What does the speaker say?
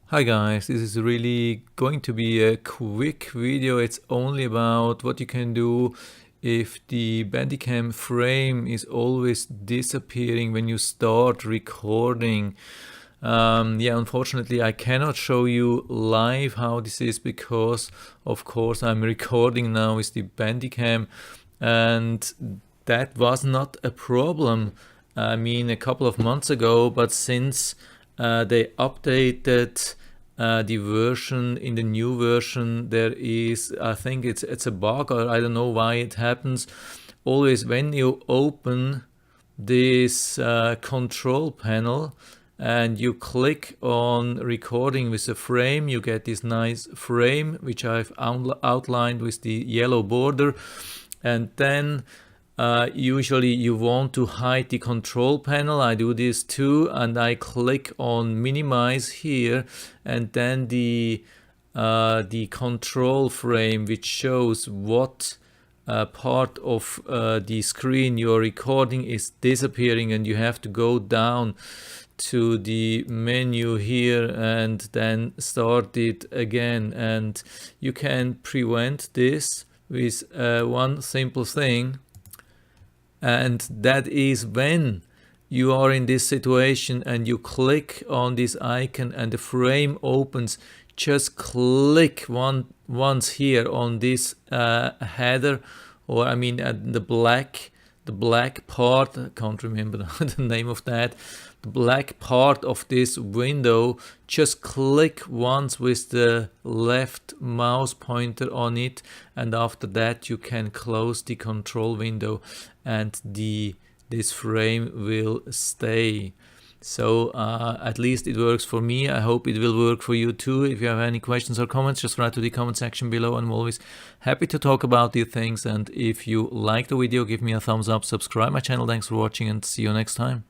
Hi guys, this is really going to be a quick video. It's only about what you can do if the Bandicam frame is always disappearing when you start recording. Unfortunately I cannot show you live how this is because of course I'm recording now with the Bandicam, and that was not a problem, I mean, a couple of months ago, but since they updated the version, in the new version there is, I think it's a bug, or I don't know why it happens. Always when you open this control panel and you click on recording with a frame, you get this nice frame which I've outlined with the yellow border, and then usually you want to hide the control panel. I do this too, and I click on minimize here, and then the control frame which shows what part of the screen you're recording is disappearing, and you have to go down to the menu here and then start it again. And you can prevent this with one simple thing, and that is when you are in this situation and you click on this icon and the frame opens, just click once here on this header, or I mean the black part, I can't remember the name of that, the black part of this window. Just click once with the left mouse pointer on it, and after that you can close the control window and this frame will stay. So at least it works for me. I hope it will work for you too. If you have any questions or comments, just write to the comment section below. I'm always happy to talk about these things. And if you like the video, give me a thumbs up, subscribe my channel. Thanks for watching, and see you next time.